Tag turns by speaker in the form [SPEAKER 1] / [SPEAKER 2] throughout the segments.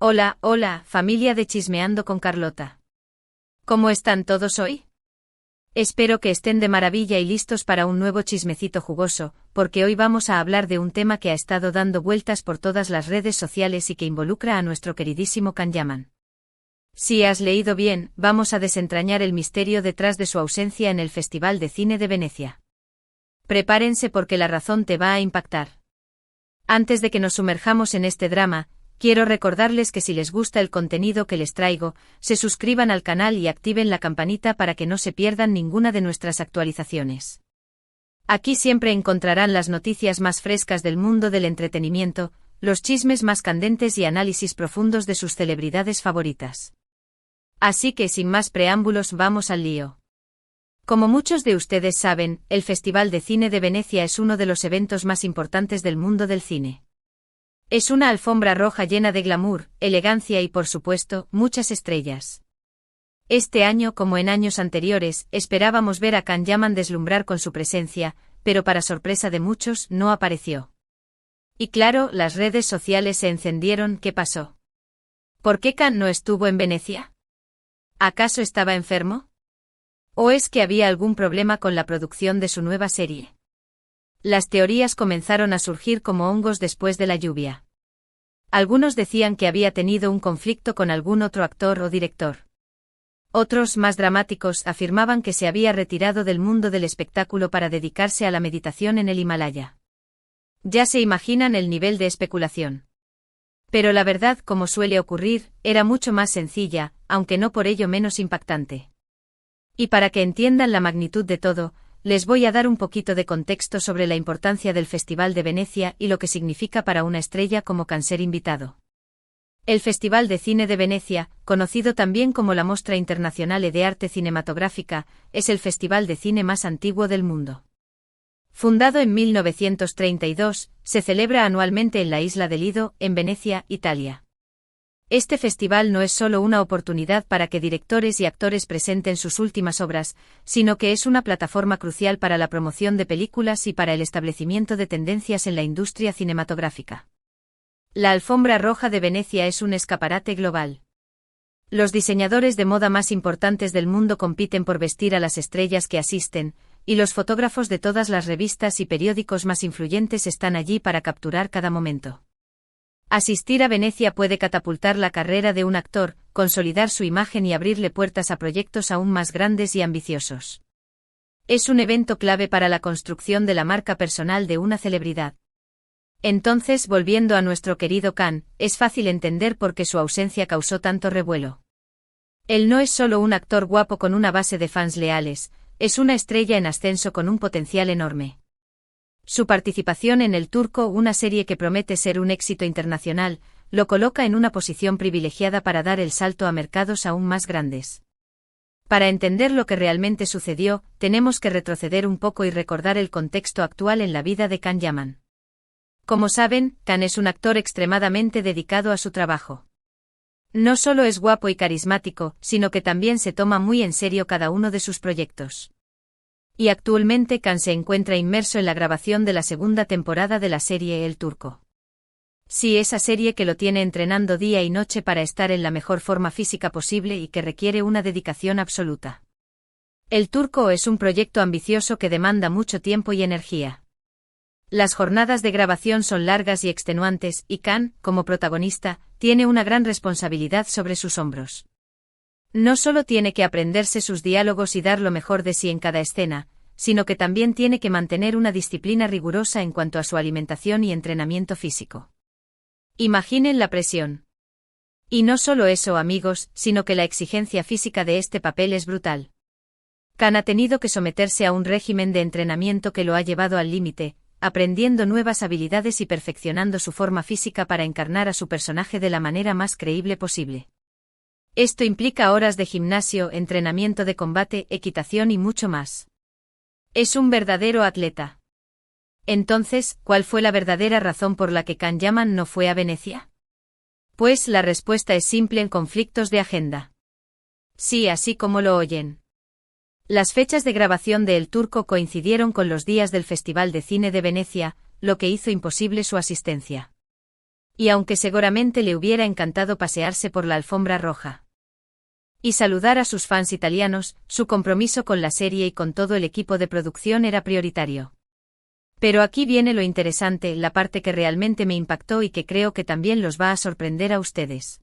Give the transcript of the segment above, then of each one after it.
[SPEAKER 1] Hola, hola, familia de Chismeando con Carlota. ¿Cómo están todos hoy? Espero que estén de maravilla y listos para un nuevo chismecito jugoso, porque hoy vamos a hablar de un tema que ha estado dando vueltas por todas las redes sociales y que involucra a nuestro queridísimo Can Yaman. Si has leído bien, vamos a desentrañar el misterio detrás de su ausencia en el Festival de Cine de Venecia. Prepárense porque la razón te va a impactar. Antes de que nos sumerjamos en este drama, quiero recordarles que si les gusta el contenido que les traigo, se suscriban al canal y activen la campanita para que no se pierdan ninguna de nuestras actualizaciones. Aquí siempre encontrarán las noticias más frescas del mundo del entretenimiento, los chismes más candentes y análisis profundos de sus celebridades favoritas. Así que sin más preámbulos vamos al lío. Como muchos de ustedes saben, el Festival de Cine de Venecia es uno de los eventos más importantes del mundo del cine. Es una alfombra roja llena de glamour, elegancia y por supuesto, muchas estrellas. Este año, como en años anteriores, esperábamos ver a Can Yaman deslumbrar con su presencia, pero para sorpresa de muchos, no apareció. Y claro, las redes sociales se encendieron. ¿Qué pasó? ¿Por qué Can no estuvo en Venecia? ¿Acaso estaba enfermo? ¿O es que había algún problema con la producción de su nueva serie? Las teorías comenzaron a surgir como hongos después de la lluvia. Algunos decían que había tenido un conflicto con algún otro actor o director. Otros, más dramáticos, afirmaban que se había retirado del mundo del espectáculo para dedicarse a la meditación en el Himalaya. Ya se imaginan el nivel de especulación. Pero la verdad, como suele ocurrir, era mucho más sencilla, aunque no por ello menos impactante. Y para que entiendan la magnitud de todo, les voy a dar un poquito de contexto sobre la importancia del Festival de Venecia y lo que significa para una estrella como Can ser invitado. El Festival de Cine de Venecia, conocido también como la Mostra Internazionale de Arte Cinematográfica, es el festival de cine más antiguo del mundo. Fundado en 1932, se celebra anualmente en la isla de Lido, en Venecia, Italia. Este festival no es solo una oportunidad para que directores y actores presenten sus últimas obras, sino que es una plataforma crucial para la promoción de películas y para el establecimiento de tendencias en la industria cinematográfica. La Alfombra Roja de Venecia es un escaparate global. Los diseñadores de moda más importantes del mundo compiten por vestir a las estrellas que asisten, y los fotógrafos de todas las revistas y periódicos más influyentes están allí para capturar cada momento. Asistir a Venecia puede catapultar la carrera de un actor, consolidar su imagen y abrirle puertas a proyectos aún más grandes y ambiciosos. Es un evento clave para la construcción de la marca personal de una celebridad. Entonces, volviendo a nuestro querido Can, es fácil entender por qué su ausencia causó tanto revuelo. Él no es solo un actor guapo con una base de fans leales, es una estrella en ascenso con un potencial enorme. Su participación en El Turco, una serie que promete ser un éxito internacional, lo coloca en una posición privilegiada para dar el salto a mercados aún más grandes. Para entender lo que realmente sucedió, tenemos que retroceder un poco y recordar el contexto actual en la vida de Can Yaman. Como saben, Can es un actor extremadamente dedicado a su trabajo. No solo es guapo y carismático, sino que también se toma muy en serio cada uno de sus proyectos. Y actualmente Can se encuentra inmerso en la grabación de la segunda temporada de la serie El Turco. Sí, esa serie que lo tiene entrenando día y noche para estar en la mejor forma física posible y que requiere una dedicación absoluta. El Turco es un proyecto ambicioso que demanda mucho tiempo y energía. Las jornadas de grabación son largas y extenuantes, y Can, como protagonista, tiene una gran responsabilidad sobre sus hombros. No solo tiene que aprenderse sus diálogos y dar lo mejor de sí en cada escena, sino que también tiene que mantener una disciplina rigurosa en cuanto a su alimentación y entrenamiento físico. Imaginen la presión. Y no solo eso, amigos, sino que la exigencia física de este papel es brutal. Can ha tenido que someterse a un régimen de entrenamiento que lo ha llevado al límite, aprendiendo nuevas habilidades y perfeccionando su forma física para encarnar a su personaje de la manera más creíble posible. Esto implica horas de gimnasio, entrenamiento de combate, equitación y mucho más. Es un verdadero atleta. Entonces, ¿cuál fue la verdadera razón por la que Can Yaman no fue a Venecia? Pues la respuesta es simple: en conflictos de agenda. Sí, así como lo oyen. Las fechas de grabación de El Turco coincidieron con los días del Festival de Cine de Venecia, lo que hizo imposible su asistencia. Y aunque seguramente le hubiera encantado pasearse por la alfombra roja y saludar a sus fans italianos, su compromiso con la serie y con todo el equipo de producción era prioritario. Pero aquí viene lo interesante, la parte que realmente me impactó y que creo que también los va a sorprender a ustedes.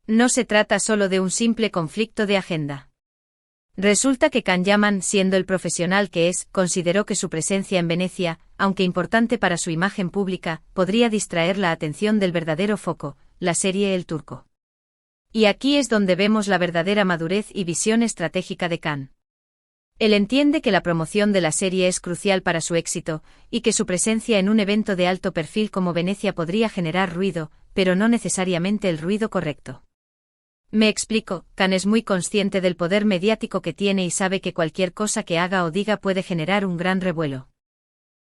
[SPEAKER 1] No se trata solo de un simple conflicto de agenda. Resulta que Can Yaman, siendo el profesional que es, consideró que su presencia en Venecia, aunque importante para su imagen pública, podría distraer la atención del verdadero foco, la serie El Turco. Y aquí es donde vemos la verdadera madurez y visión estratégica de Can. Él entiende que la promoción de la serie es crucial para su éxito, y que su presencia en un evento de alto perfil como Venecia podría generar ruido, pero no necesariamente el ruido correcto. Me explico, Can es muy consciente del poder mediático que tiene y sabe que cualquier cosa que haga o diga puede generar un gran revuelo.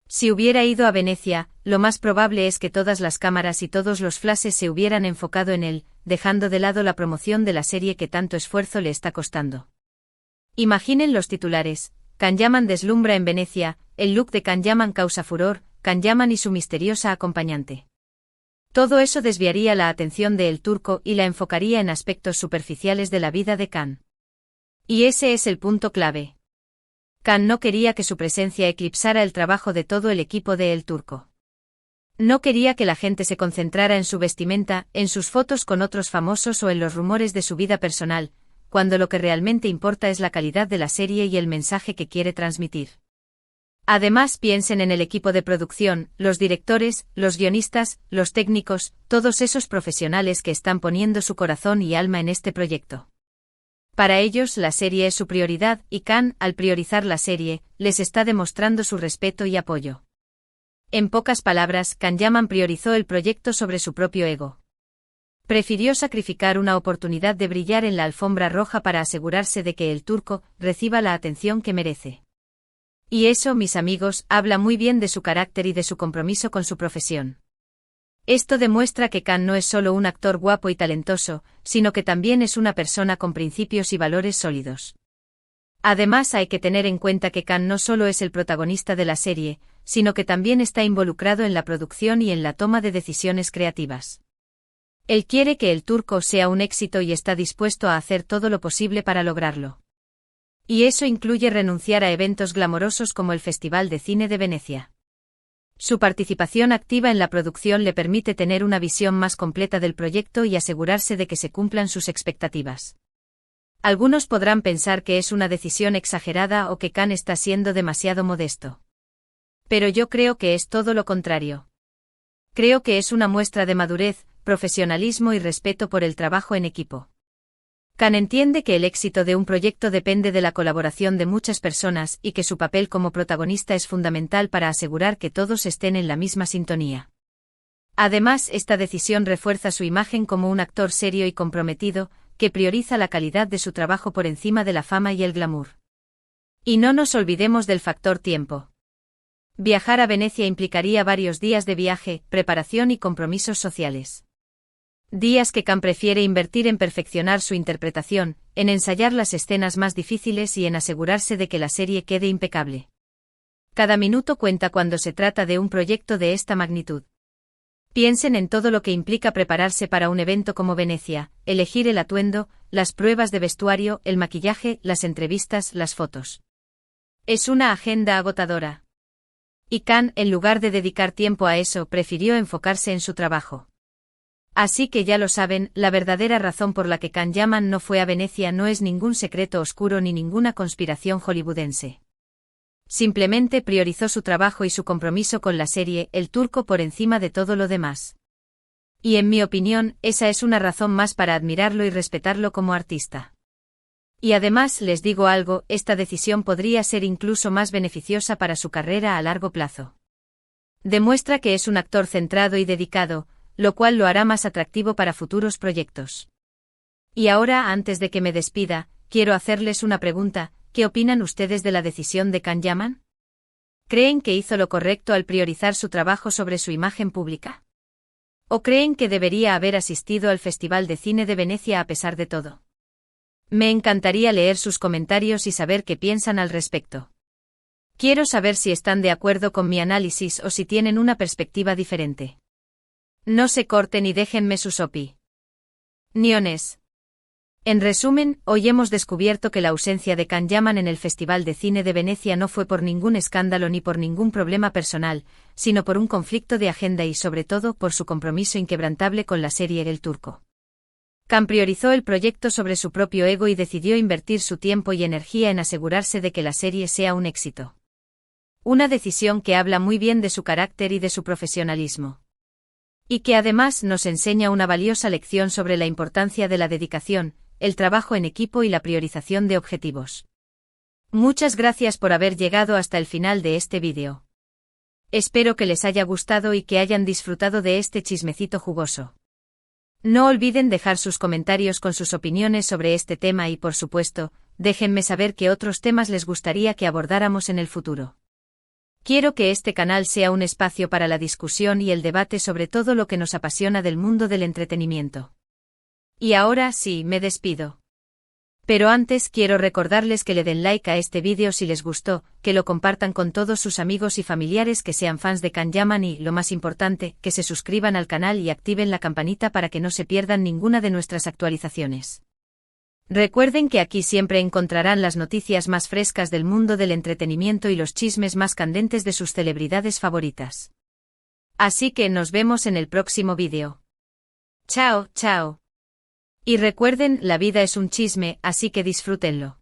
[SPEAKER 1] Si hubiera ido a Venecia, lo más probable es que todas las cámaras y todos los flashes se hubieran enfocado en él, dejando de lado la promoción de la serie que tanto esfuerzo le está costando. Imaginen los titulares: Can Yaman deslumbra en Venecia, el look de Can Yaman causa furor, Can Yaman y su misteriosa acompañante. Todo eso desviaría la atención de El Turco y la enfocaría en aspectos superficiales de la vida de Can. Y ese es el punto clave. Can no quería que su presencia eclipsara el trabajo de todo el equipo de El Turco. No quería que la gente se concentrara en su vestimenta, en sus fotos con otros famosos o en los rumores de su vida personal, cuando lo que realmente importa es la calidad de la serie y el mensaje que quiere transmitir. Además, piensen en el equipo de producción, los directores, los guionistas, los técnicos, todos esos profesionales que están poniendo su corazón y alma en este proyecto. Para ellos la serie es su prioridad, y Can, al priorizar la serie, les está demostrando su respeto y apoyo. En pocas palabras, Can Yaman priorizó el proyecto sobre su propio ego. Prefirió sacrificar una oportunidad de brillar en la alfombra roja para asegurarse de que El Turco reciba la atención que merece. Y eso, mis amigos, habla muy bien de su carácter y de su compromiso con su profesión. Esto demuestra que Can no es solo un actor guapo y talentoso, sino que también es una persona con principios y valores sólidos. Además, hay que tener en cuenta que Can no solo es el protagonista de la serie, sino que también está involucrado en la producción y en la toma de decisiones creativas. Él quiere que El Turco sea un éxito y está dispuesto a hacer todo lo posible para lograrlo. Y eso incluye renunciar a eventos glamorosos como el Festival de Cine de Venecia. Su participación activa en la producción le permite tener una visión más completa del proyecto y asegurarse de que se cumplan sus expectativas. Algunos podrán pensar que es una decisión exagerada o que Can está siendo demasiado modesto. Pero yo creo que es todo lo contrario. Creo que es una muestra de madurez, profesionalismo y respeto por el trabajo en equipo. Can entiende que el éxito de un proyecto depende de la colaboración de muchas personas y que su papel como protagonista es fundamental para asegurar que todos estén en la misma sintonía. Además, esta decisión refuerza su imagen como un actor serio y comprometido, que prioriza la calidad de su trabajo por encima de la fama y el glamour. Y no nos olvidemos del factor tiempo. Viajar a Venecia implicaría varios días de viaje, preparación y compromisos sociales. Días que Can prefiere invertir en perfeccionar su interpretación, en ensayar las escenas más difíciles y en asegurarse de que la serie quede impecable. Cada minuto cuenta cuando se trata de un proyecto de esta magnitud. Piensen en todo lo que implica prepararse para un evento como Venecia, elegir el atuendo, las pruebas de vestuario, el maquillaje, las entrevistas, las fotos. Es una agenda agotadora. Y Can, en lugar de dedicar tiempo a eso, prefirió enfocarse en su trabajo. Así que ya lo saben, la verdadera razón por la que Can Yaman no fue a Venecia no es ningún secreto oscuro ni ninguna conspiración hollywoodense. Simplemente priorizó su trabajo y su compromiso con la serie El Turco por encima de todo lo demás. Y en mi opinión, esa es una razón más para admirarlo y respetarlo como artista. Y además, les digo algo, esta decisión podría ser incluso más beneficiosa para su carrera a largo plazo. Demuestra que es un actor centrado y dedicado, lo cual lo hará más atractivo para futuros proyectos. Y ahora, antes de que me despida, quiero hacerles una pregunta: ¿qué opinan ustedes de la decisión de Can Yaman? ¿Creen que hizo lo correcto al priorizar su trabajo sobre su imagen pública? ¿O creen que debería haber asistido al Festival de Cine de Venecia a pesar de todo? Me encantaría leer sus comentarios y saber qué piensan al respecto. Quiero saber si están de acuerdo con mi análisis o si tienen una perspectiva diferente. No se corten y déjenme sus opiniones. En resumen, hoy hemos descubierto que la ausencia de Can Yaman en el Festival de Cine de Venecia no fue por ningún escándalo ni por ningún problema personal, sino por un conflicto de agenda y sobre todo por su compromiso inquebrantable con la serie El Turco. Can priorizó el proyecto sobre su propio ego y decidió invertir su tiempo y energía en asegurarse de que la serie sea un éxito. Una decisión que habla muy bien de su carácter y de su profesionalismo. Y que además nos enseña una valiosa lección sobre la importancia de la dedicación, el trabajo en equipo y la priorización de objetivos. Muchas gracias por haber llegado hasta el final de este vídeo. Espero que les haya gustado y que hayan disfrutado de este chismecito jugoso. No olviden dejar sus comentarios con sus opiniones sobre este tema y, por supuesto, déjenme saber qué otros temas les gustaría que abordáramos en el futuro. Quiero que este canal sea un espacio para la discusión y el debate sobre todo lo que nos apasiona del mundo del entretenimiento. Y ahora sí, me despido. Pero antes quiero recordarles que le den like a este vídeo si les gustó, que lo compartan con todos sus amigos y familiares que sean fans de Can Yaman y, lo más importante, que se suscriban al canal y activen la campanita para que no se pierdan ninguna de nuestras actualizaciones. Recuerden que aquí siempre encontrarán las noticias más frescas del mundo del entretenimiento y los chismes más candentes de sus celebridades favoritas. Así que nos vemos en el próximo vídeo. Chao, chao. Y recuerden, la vida es un chisme, así que disfrútenlo.